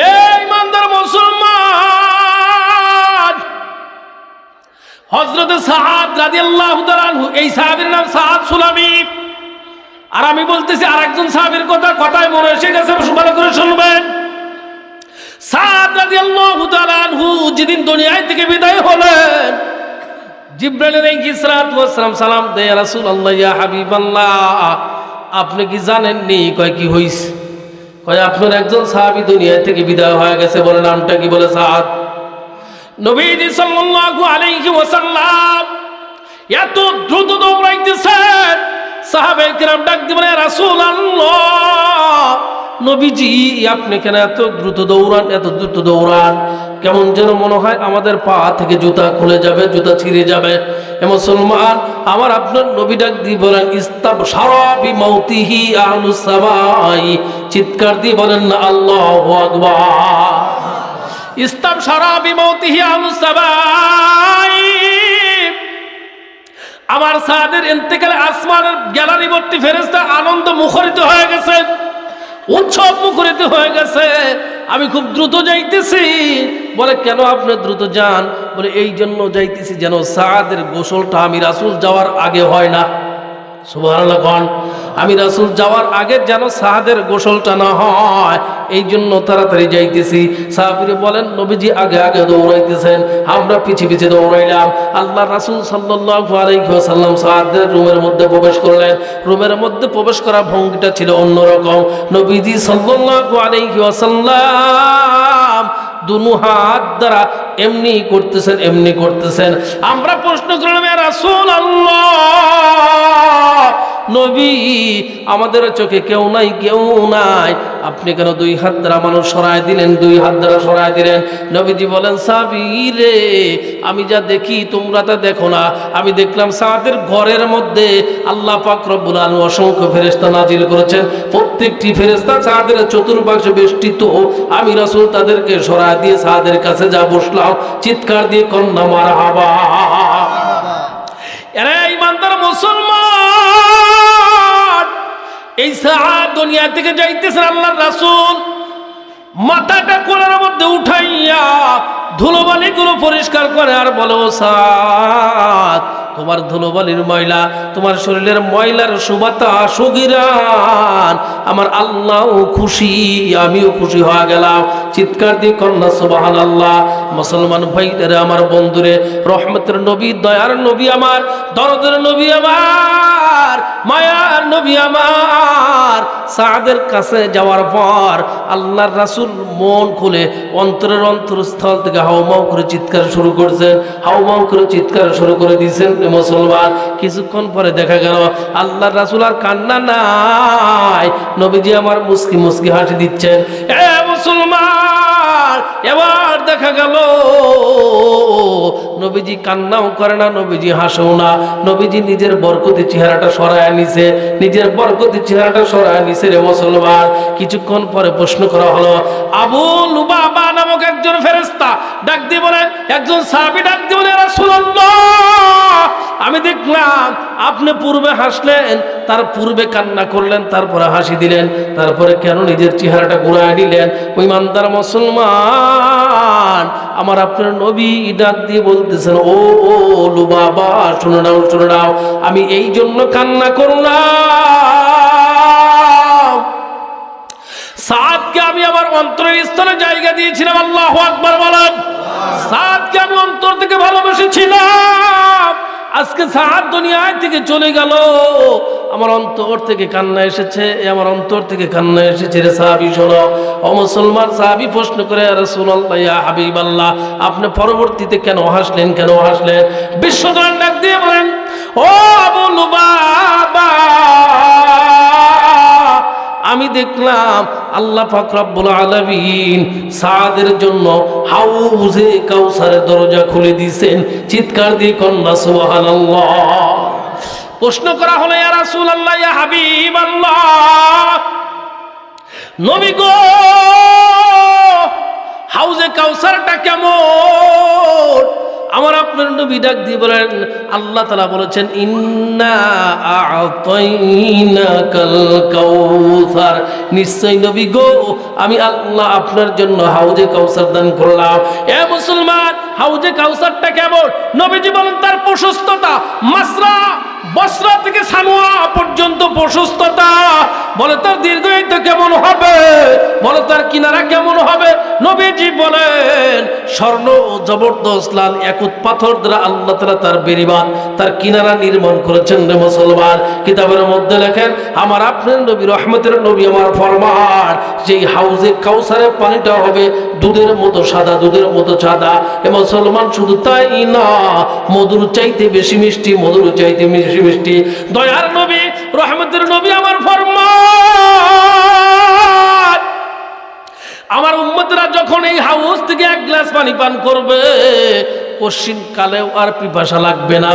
এই ইমানদার মুসলমান, হযরত সাদ রাদিয়াল্লাহু তাআলা আনহু, এই সাহাবীর নাম সাদ সুলামি। আর আমি বলতেছি আরেকজন সাহাবীর কথায় মনে এসে গেছে, ভালো করে শুনবেন। সাদ রাদিয়াল্লাহু তাআলা আনহু যেদিন দুনিয়া থেকে বিদায় হলেন, জিবরাইল আলাইহিস সালাম সালাম দেয়, ইয়া রাসূলুল্লাহ, ইয়া হাবিবাল্লাহ, আপনি কি জানেননি? কয় কি হইছে? কয় আপনার একজন সাহাবী দুনিয়া থেকে বিদায় হয়ে গেছে। বলে নামটা কি? বলে সাদ। নবীজি সাল্লাল্লাহু আলাইহি ওয়াসাল্লাম এত দ্রুত দৌড়াইতেছেন, সাহাবায়ে কেরাম ডাক দিয়ে বলে, রাসূলুল্লাহ, নবীজি আপনি কেন এত দ্রুত দৌড়ান? কেমন যেন মনে হয় আমাদের পা থেকে জুতা খুলে যাবে, জুতা ছিঁড়ে যাবে। এ মুসলমান, আমার আপনার নবী ডাক দিয়ে বলেন, ইস্তাবশারা বিমাউতিহি আহলুস সামাই। চিৎকার দিয়ে বলেন না আল্লাহু আকবার। ইস্তাবশারা বিমাউতিহি আহলুস সামাই। আমার সাদের ইন্তেকালে আসমানের গ্যালারি ভর্তি ফেরেশতা আনন্দ মুখরিত হয়ে গেছে, উৎসব মুখরিত হয়ে গেছে। আমি খুব দ্রুত যাইতেছি। বলে কেন আপনি দ্রুত যান? বলে এই জন্য যাইতেছি যেন সাদের গোসলটা আমি রাসূল যাওয়ার আগে হয় না। সুবহানাল্লাহ কোন? আমি রাসূল যাওয়ার আগে যেন সাদের গোসলটা না হয়, এই জন্য তাড়াতাড়ি যাইতেছি। সাহাবীরা বলেন, নবীজি আগে আগে দৌড়াইতেছেন, আমরা পিছে পিছে দৌড়াইলাম। আল্লাহ রাসূল সাল্লাল্লাহু আলাইহি ওয়াসাল্লাম সাদের রুমের মধ্যে প্রবেশ করলেন। রুমের মধ্যে প্রবেশ করা ভঙ্গিটা ছিল অন্যরকম। নবীজি সাল্লাল্লাহু আলাইহি ওয়াসাল্লাম দুনো হাত দ্বারা এমনি করতেছেন এমনি করতেছেন। আমরা প্রশ্ন করলাম, ইয়া রাসূলুল্লাহ, নবী আমাদের চোখে কেউ নাই কেউ নাই, আপনি কেন দুই হাত দ্বারা মানুষ সরায় দিলেন, দুই হাত দ্বারা সরায় দিলেন? নবীজি বলেন, সাহাবী রে, আমি যা দেখি তোমরা তা দেখো না। আমি দেখলাম সাদের ঘরের মধ্যে আল্লাহ পাক রব্বুল আলামিন অসংখ্য ফেরেশতা নাজিল করেছেন, প্রত্যেকটি ফেরেশতা সাদের চতুর্পাশে বেষ্টিত। আমি রাসূল তাদেরকে সরায় দিয়ে সাদের কাছে যা বসলাম, চিৎকার দিয়ে কন্যা মারহাবা। এরা ইমানদার মুসলমান, এই সাদ দুনিয়া থেকে যাইতেছেন আল্লাহর রাসূল, মাথাটা কোলের মধ্যে উঠাইয়া ধুলোবালি গুলো পরিষ্কার করে আর বলে, ও সাদ, তোমার ধুলোবালির ময়লা, তোমার শরীরের ময়লার সুবাতা সগীরান আমার আল্লাহ খুশি, আমিও খুশি হয়ে গেলাম। চিৎকার দিয়ে কন্যা সুবহানাল্লাহ। মুসলমান ভাইরা আমার, বন্ধুরে, রহমতের নবী, দয়ার নবী আমার, দরদের নবী আমার, মায়ার নবী আমার, সাদের কাছে যাওয়ার পর আল্লাহর রাসূল মন খুলে অন্তরের অন্তরস্থল থেকে হাউমাউ করে চিৎকার শুরু করছেন, হাউমাউ করে চিৎকার শুরু করে দিয়েছেন। মুসলমান, কিছুক্ষণ পরে দেখা গেল আল্লাহর রাসূল আর কান্না নাই, নবীজি আমার মুস্কি মুস্কি হাসি দিচ্ছেন। এ মুসলমান, এবার দেখা গেল নবীজি কান্নাও করে না, নবীজি হাসেও না, নবীজি নিজের বরকতি চেহারাটা সরায় নিছে, নিজের বরকতি চেহারাটা সরায় নিছে। রে মুসলমান, কিছুক্ষণ পরে প্রশ্ন করা হলো, আবু লুবাবা নামক একজন ফেরেশতা ডাক দিয়ে বলে, একজন সাহাবী ডাক দিয়ে বলে, রাসূলুল্লাহ, আমি দেখলাম আপনি পূর্বে হাসলেন, তার পূর্বে কান্না করলেন, তারপরে হাসি দিলেন, তারপরে কেন নিজের চেহারাটা ঘুরায় নিলেন? ওই ইমানদার মুসলমান আমার, আপনার নবী ডাক দিয়ে বলতেছেন, ও লুবাবা, শুনে নাও, শুনে নাও, আমি এই জন্য কান্না করলাম, সাদকে আমি আমার অন্তরের স্তরে জায়গা দিয়েছিলাম। আল্লাহু আকবার বলেন। সাদকে আমি অন্তর থেকে ভালোবেসেছিলাম, আজকে সাদ দুনিয়া থেকে চলে গেল, আমার অন্তর থেকে কান্না এসেছে, আমার অন্তর থেকে কান্না এসেছে। রে সাহাবী, শোনো। ও মুসলমান, সাহাবী প্রশ্ন করে, ইয়া রাসূলুল্লাহ, ইয়া হাবিবাল্লাহ, আপনি পরবর্তীতে কেন হাসলেন, কেন হাসলেন? বিশ্বদরবারে ডাক দিয়ে বলেন, ও আবু লুবাবা, আমি দেখলাম আল্লাহ পাক রব্বুল আলামিন সাদের জন্য হাউজে কাউসারের দরজা খুলে দিয়েছেন। চিৎকার দিয়ে কন্যা সুবহানাল্লাহ। প্রশ্ন করা হলো, ইয়া রাসূলুল্লাহ, ইয়া হাবিবাল্লাহ, নবী গো, হাউজে কাউসারটা কেমন? আমার আপনার নবী ডাক দিয়ে বলেন, আল্লাহ তাআলা বলেছেন, ইন্না আ'তাইনাকাল কাউসার, নিশ্চয় নবী গো, আমি আল্লাহ আপনার জন্য হাউজে কাউসার দান করলাম। এ মুসলমান, হাউজে কাউসারটা কেমন? নবীজি বলেন, তার প্রশস্ততা মাসরা বসরা থেকে সানোয়া পর্যন্ত প্রশস্ততা। বলে তার দীর্ঘায়িত কেমন হবে, বলে তার কিনারা কেমন হবে? নবীজি বলেন, স্বর্ণ ও জবরদস্ত লাল একুত পাথর দ্বারা আল্লাহ তাআলা তার বেড়িবাঁধ, তার কিনারা নির্মাণ করেছেন। রে মুসলমান, কিতাবের মধ্যে লেখেন, আমার আপনার নবী, রহমতের নবী আমার ফরমান, যেই হাউজে কাউসারের পানিটা হবে দুধের মতো সাদা, দুধের মতো সাদা। এ মুসলমান, শুধু তাই না, মধুর চাইতে বেশি মিষ্টি, মধুর চাইতে বেশি মিষ্টি। দয়ার নবী, রহমতের নবী আমার ফরমান, আমার উম্মতরা যখন এই হাউস থেকে এক গ্লাস পানি পান করবে, পশ্চিম কালেও আর পিপাসা লাগবে না।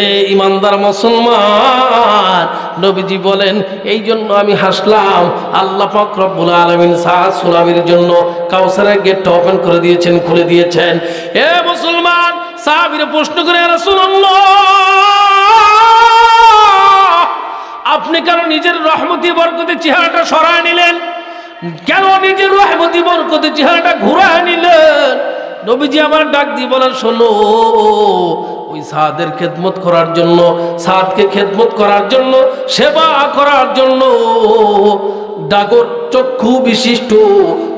এ ইমানদার মুসলমান, নবীজি বলেন, এই জন্য আমি হাসলাম। আল্লাহ পাক রব্বুল আলামিন সাদ সুলামির জন্য কাউসারের গেটটা ওপেন করে দিয়েছেন, খুলে দিয়েছেন। এ মুসলমান, সাহাবীরা প্রশ্ন করে, ইয়া রাসূলুল্লাহ, আপনি কেন নিজের রহমতি বরকতি চেহারাটা সরায় নিলেন? কেন নিজের রহমতি বরকতি চেহারাটা ঘুরায় নিলেন? নবীজি আমার ডাক দিয়ে বলেন, শোনো, ওই সাদের খেদমত করার জন্য, সাদকে খেদমত করার জন্য, সেবা করার জন্য ডাগর চক্ষু বিশিষ্ট,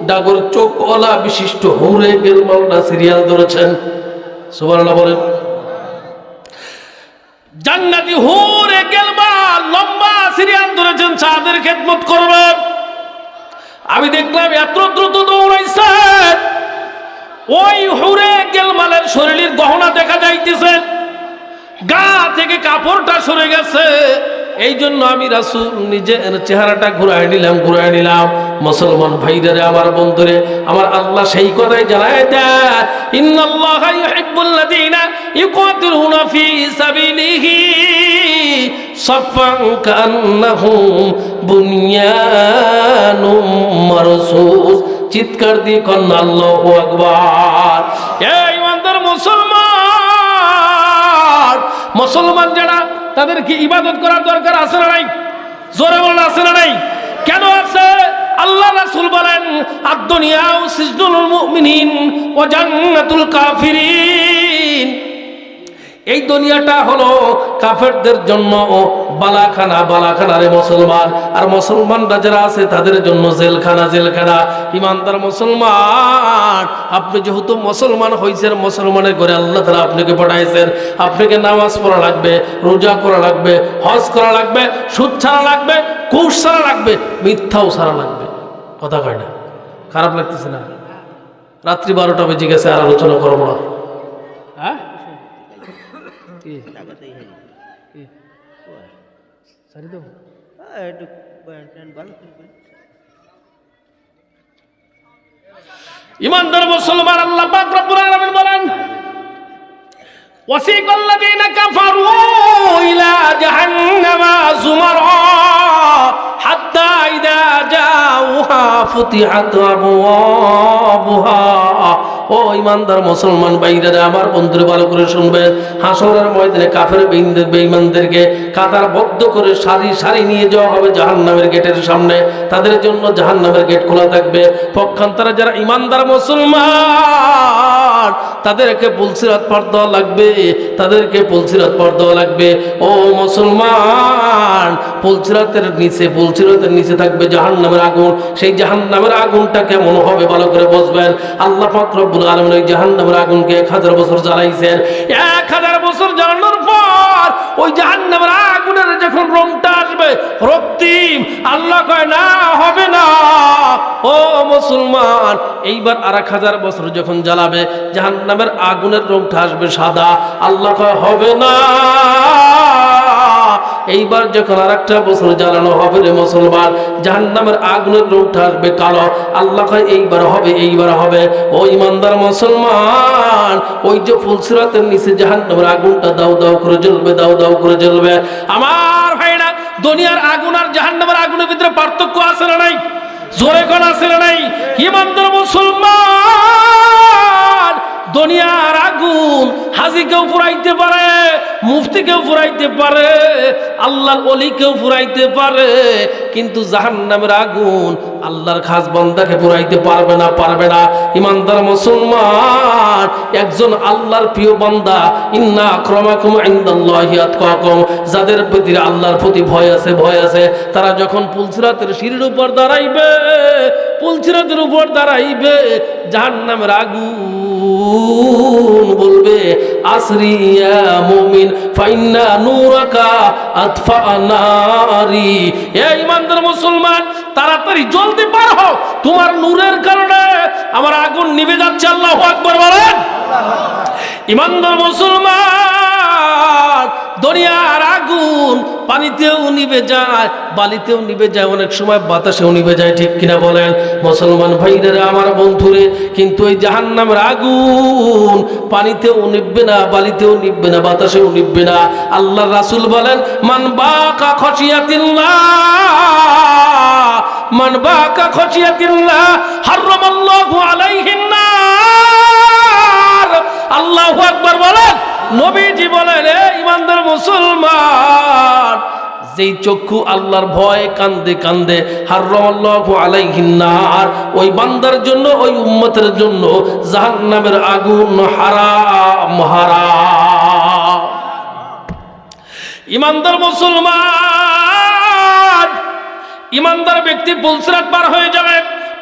ডাগর চোখওয়ালা বিশিষ্ট হুরে গেলমালরা সিরিয়াল ধরেছেন। সুবহানাল্লাহ বলেন। জান্নাতি হুরে গেলমাল লম্বা সিরিয়াল ধরেছেন, সাদের খেদমত করবেন। আমি দেখলাম এত দ্রুত দৌড়াইছেন, ওই হুরে গেলমালের শরীরের গহনা দেখা যাইতেছে, গা থেকে কাপড়টা সরে গেছে। এই জন্য আমি রাসূল নিজের চেহারাটা ঘুরায় নিলাম। মুসলমান ভাইদের, আমার বন্ধুরে, আমার আল্লাহ সেই কথাই জানায় দেয়, ইন্নাল্লাহা ইউহিব্বুল্লাযীনা ইউকাতিলুনা ফী সাবিলিহি সাফফান কান্নাহুম বুনিয়ানুম মারসুস। চিৎকার দিয়ে কন্যা আল্লাহু আকবার। এই ইমানদার মুসলমান যারা, তাদের কি ইবাদত করার দরকার আছে না নাই? জোরে বলেন, আছে না নাই? কেন আছে? আল্লাহ রাসূল বলেন, আদ-দুনিয়া সিজনুল মুমিনিন ওয়া জান্নাতুল কাফিরিন। এই দুনিয়াটা হলো কাফেরদের জন্য বালাখানা রে মুসলমান, আর মুসলমানরা যারা আছে তাদের জন্য জেলখানা। ইমানদার মুসলমান, আপনি যেহেতু মুসলমান হয়েছেন, মুসলমানের ঘরে আল্লাহ তাআলা আপনাকে পাঠাইছেন, আপনাকে নামাজ পড়া লাগবে, রোজা করা লাগবে, হজ করা লাগবে, সুদ ছাড়া লাগবে, ঘুষ ছাড়া লাগবে, মিথ্যাও ছাড়া লাগবে। কথা কয় না? খারাপ লাগতেছে না? রাত্রি 12টা বেজে গেছে, আর আলোচনা করবো না। হ্যাঁ, ইমানদার মুসলমান, আল্লাহ পাক রব্বুল আলামিন বলেন, ওয়াসিকাল্লাযীনা কাফারু ইলা জাহান্নামা যুমারা হাত্তা ইযা জাউহা ফুতিহাত আবওয়াবুহা। ও ইমানদার মুসলমান ভাইরা, আমার বন্ধুরা ভালো করে শুনবেন, হাসরের ময়দানে কাফের বেঈমানদেরকে কাতারবদ্ধ করে সারি নিয়ে যাওয়া হবে জাহান্নামের গেটের সামনে। তাদের জন্য জাহান্নামের গেট খোলা থাকবে। পক্ষান্তরে যারা ইমানদার মুসলমান, তাদেরকে পুলসিরাত পার দেওয়া লাগবে, ও মুসলমান, পুলসিরাতের নিচে থাকবে জাহান্নামের আগুন। সেই জাহান্নামের আগুনটা কেমন হবে ভালো করে বুঝবেন। আল্লাহ পাক রব্বুল আলামিন ওই জাহান্নামের আগুনকে 1000 বছর জ্বালাইছেন। 1000 বছর জ্বালানোর পর ওই জাহান্নামের আগুনের যখন রংটা আসবে রক্তিম, আল্লাহ কয় না, হবে না। ও মুসলমান, এইবার 1000 বছর যখন জ্বালাবে, জাহান্নামের আগুনের রংটা আসবে সাদা, আল্লাহ কয় হবে না। এইবার যখন আরেকটা বছর জ্বালানো হবে রে মুসলমান, জাহান্নামের আগুনের রংটা আসবে কালো, আল্লাহ কয় এইবার হবে। ও ইমানদার মুসলমান, ওই যে ফুলসিরাতের নিচে জাহান্নামের আগুনটা দাউ দাউ করে জ্বলবে। আমার ভাইরা, দুনিয়ার আগুন আর জাহান্নামের আগুনের ভিতরে পার্থক্য আছে না নাই? জোরে কোন আছে না নাই? ইমানদার মুসলমান, দুনিয়ার আগুন হাজীকেও পুরাইতে পারে, মুফতিকেও পুরাইতে পারে, আল্লাহর ওলিকেও পুরাইতে পারে, কিন্তু জাহান্নামের আগুন আল্লাহর খাস বান্দাকে পুরাইতে পারবে না। ইমানদার মুসলমান, একজন আল্লাহর প্রিয় বান্দা, ইন্না আক্রামাকুম ইনদাল্লাহি আতকাকুম, যাদের প্রতি আল্লাহর প্রতি ভয় আছে, তারা যখন পুলসিরাতের সিঁড়ির উপর দাঁড়াইবে, জাহান্নামের আগুন বলবে, আসরিয়া মুমিন ফাইন্না নূরাকা আতফা নারি। এই ইমানদার মুসলমান, তাড়াতাড়ি জলদি পার হও, তোমার নূরের কারণে আমার আগুন নিভে যাচ্ছে। আল্লাহু আকবার বলেন। ইমানদার মুসলমান, দুনিয়ার আগুন পানিতেও নিভে যায়, বালিতেও নিভে যায়, অনেক সময় বাতাসেও নিভে যায়, ঠিক কিনা বলেন? মুসলমান ভাইরা, আমার বন্ধুরে, কিন্তু এই জাহান্নামের আগুন পানিতেও নিভবে না, বালিতেও নিভবে না, বাতাসেও নিভবে না। আল্লাহর রাসূল বলেন, মান বাকা খশিয়াতিল্লাহ হারামাল্লাহু আলাইহিন নার। আল্লাহু আকবার বলেন। নবীজি বলেন, ইমানদার মুসলমান, যেই চক্ষু আল্লাহর ভয় কান্দে হারামাল্লাহু আলাইহিন নার, ওই বান্দার জন্য, ওই উম্মতের জন্য জাহান্নামের আগুন হারাম। ইমানদার মুসলমান, ইমানদার ব্যক্তি পুলসিরাত পার হয়ে যাবে।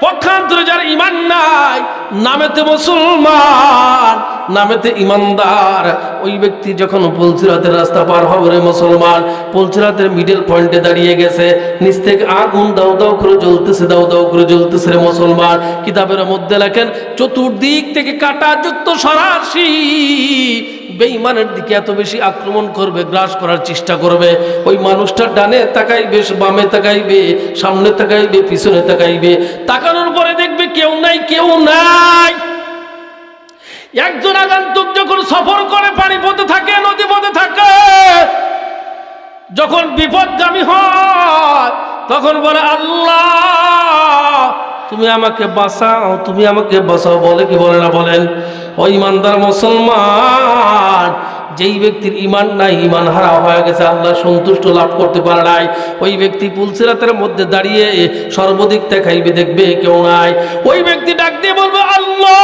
পক্ষান্তরে যার ইমান নাই, নামেতে মুসলমান, নামেতে ইমানদার। ওই ব্যক্তি যখন পুলসিরাতের রাস্তা পার হবে রে মুসলমান, পুলসিরাতের মিডল পয়েন্টে দাঁড়িয়ে গেছে, নিচ থেকে আগুন দাউ দাউ করে জ্বলতেছে, দাউ দাউ করে জ্বলতেছে রে মুসলমান। কিতাবের মধ্যে লেখেন চতুর্দিক থেকে কাঁটাযুক্ত সরাসরি বেঈমানের দিকে এত বেশি আক্রমণ করবে, গ্রাস করার চেষ্টা করবে। ওই মানুষটা ডানে তাকাইবে, বামে তাকাইবে, সামনে তাকাইবে, পিছনে তাকাইবে, তাকানোর পরে দেখবে কেউ নাই, কেউ নাই। একজন আগন্তুক যখন সফর করে পানি পথে থাকে, নদী পথে থাকে, যখন বিপদগামী হয় তখন বলে আল্লাহ তুমি আমাকে বাঁচাও, তুমি আমাকে বাঁচাও, বলে কি বলে না বলেন? ওই ইমানদার মুসলমান, যেই ব্যক্তির ইমান নাই, ইমান হারা হয়ে গেছে, আল্লাহ সন্তুষ্ট লাভ করতে পারে নাই, ওই ব্যক্তি পুলসিরাতের মধ্যে দাঁড়িয়ে সর্বদিক দেখাইবে, দেখবে কেউ নাই। ওই ব্যক্তি ডাক দিয়ে বলবে আল্লাহ,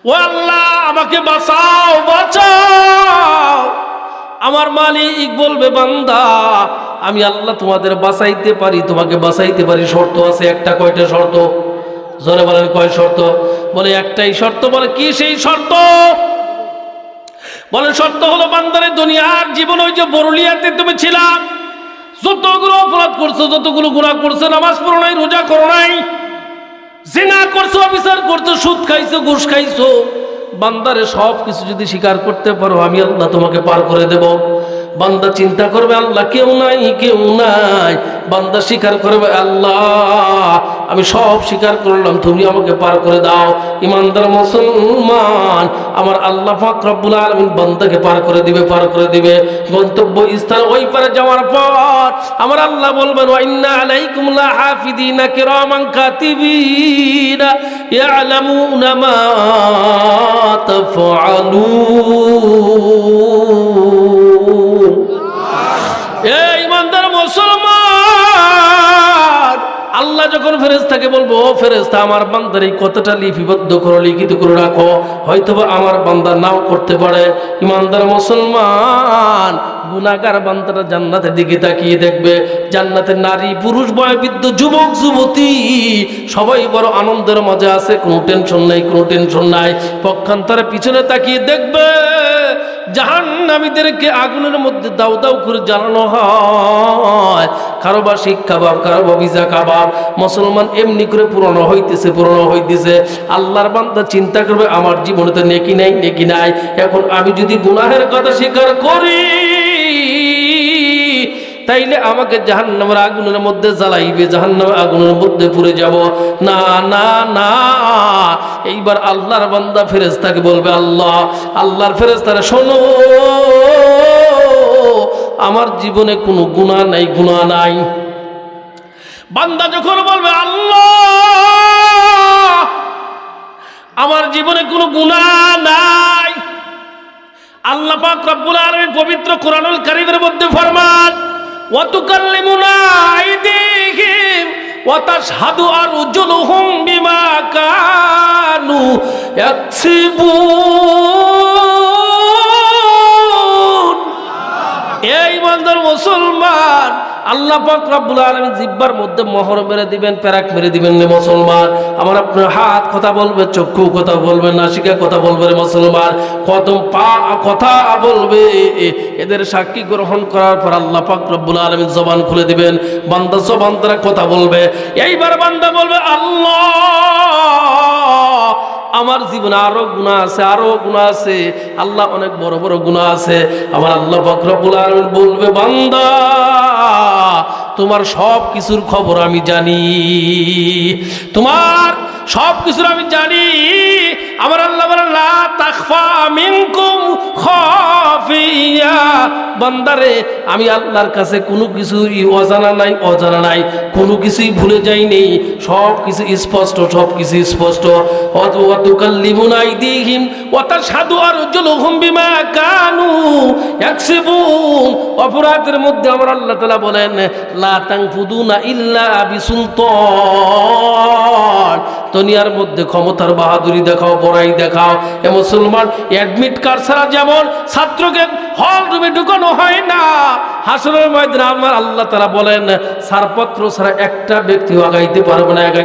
ও আল্লাহ আমাকে বাঁচাও, বাঁচাও। আমার মালিক বলবে বান্দা আমি আল্লাহ তোমাদের বাঁচাইতে পারি, তোমাকে বাঁচাইতে পারি, শর্ত আছে একটা। কয়টা শর্ত? জোরে বলেন কয় শর্ত? বলে একটাই শর্ত। বলে কি সেই শর্ত? বলে শর্ত হলো বান্দারে দুনিয়ার জীবন ওই যে বরুলিয়াতে তুমি ছিলাম, যতগুলো অপরাধ করছো, যতগুলো গুনাহ করছো, নামাজ পড়ো নাই, রোজা করো নাই, জিনা করছো, অবিচার করছো, সুদ খাইছো, ঘুষ খাইছো, বান্দারে সব কিছু যদি স্বীকার করতে পারো আমি আল্লাহ তোমাকে পার করে দেব। বান্দা চিন্তা করবে আল্লাহ কেউ নাই, কেউ নাই। বান্দা স্বীকার করবে আল্লাহ আমি সব স্বীকার করলাম, তুমি আমাকে পার করে দাও। ইমানদার মুসলমান, আমার আল্লাহ পাক রব্বুল আলামিন বান্দাকে পার করে দিবে, পার করে দিবে। গন্তব্য স্থান ওই পারে যাওয়ার পর আমার আল্লাহ বলবেন ওয়া ইন্না আলাইকুম লাহাফিদিনা কিরামান কাতিবিনা ইয়ালামুনা মা তাফআলুন। এই ইমানদার মুসলমান, আল্লাহ যখন ফেরেশতাকে বলবো ও ফেরেশতা আমার বান্দার এই কথাটা লিপিবদ্ধ করো, লিখিত করে রাখো, হয়তোবা আমার বান্দা নাও করতে পারে। ইমানদার মুসলমান, গুনাহগার বান্দারা জান্নাতের দিকে তাকিয়ে দেখবে, জান্নাতের নারী পুরুষ বয়োবৃদ্ধ যুবক যুবতী সবাই বড় আনন্দের মাঝে আছে, কোনো টেনশন নাই, কোনো টেনশন নাই। পক্ষান্তরে পিছনে তাকিয়ে দেখবে জাহান্নামীদেরকে আগুনের মধ্যে দাউ দাউ করে জ্বালানো হয়, কারো বা শিখ কাবাব, কারো বা ভিজা কাবাব। মুসলমান এমনি করে পুরনো হইতেছে, পুরনো হইতেছে। আল্লাহর বান্দা চিন্তা করবে আমার জীবনে তো নেকি নাই, নেকি নাই, এখন আমি যদি গুনাহের কথা স্বীকার করি তাইলে আমাকে জাহান্নামের আগুনের মধ্যে জ্বালাইবে, জাহান্নামের আগুনের মধ্যে পুড়ে যাব। না না না, এইবার আল্লাহর বান্দা ফেরেশতাকে বলবে আল্লাহ, আল্লাহর ফেরেশতারা শোনো, আমার জীবনে কোনো গুনাহ নাই, গুনাহ নাই। বান্দা যখন বলবে আল্লাহ আমার জীবনে কোনো গুনাহ নাই, আল্লাহ পাক রব্বুল আলামিন পবিত্র কোরআনুল কারীমের মধ্যে ফরমান ওয়া তুকাল্লিমুনা আইদিহিম ওয়া তাশহাদু আরজুলুহুম বিমা কানু ইয়াকসিবুন। এই ইমানদার মুসলমান, আল্লাহ পাক রব্বুল আলামিন জিহ্বার মধ্যে মোহর মেরে দিবেন, পেরাক মেরে দিবেন রে মুসলমান। আমার আপনার হাত কথা বলবে, চক্ষু কথা বলবে, নাসিকা কথা বলবে রে মুসলমান, কদম পা কথা বলবে। এদের সাক্ষী গ্রহণ করার পর আল্লাহ পাক রব্বুল আলামিন জবান খুলে দিবেন, বান্দা জবান দ্বারা কথা বলবে। এইবার বান্দা বলবে আল্লাহ আমার জীবনে আরো গুনাহ আছে, আরো গুনাহ আছে, আল্লাহ অনেক বড় বড় গুনাহ আছে। আমার আল্লাহ পাক রব্বুল আলামিন বলবে বান্দা তোমার সব কিছুর খবর আমি জানি, তোমার সব কিছুর আমি জানি। আমার আল্লাহ বলেন লা তাখফা মিনকুম খাফিয়া। বান্দারে আমি আল্লাহর কাছে কোনো কিছুই অজানা নাই, অজানা নাই, কোনো কিছুই ভুলে যাইনি, সব কিছু স্পষ্ট, সব কিছু স্পষ্ট। ওয়া তুকাল্লিমুনা আইদিহিম ওয়া তাশহাদু আরজুলুহুম বিমা কানু ইয়াকসিবুন। অপরাধের মধ্যে আমার আল্লাহ তাআলা বলেন লা তানফুদুনা ইল্লা বিসুলতান। দুনিয়ার মধ্যে ক্ষমতার বাহাদুরি দেখাও, বড়াই দেখাও। এ মুসলমান, অ্যাডমিট কার্ড ছাড়া যেমন ছাত্রকে হল রুমে ঢুকানো হয় না, হাসরের ময়দানে আমার আল্লাহ তাআলা বলেন ছাড়পত্র ছাড়া একটা ব্যক্তিও আগাইতে পারবে না।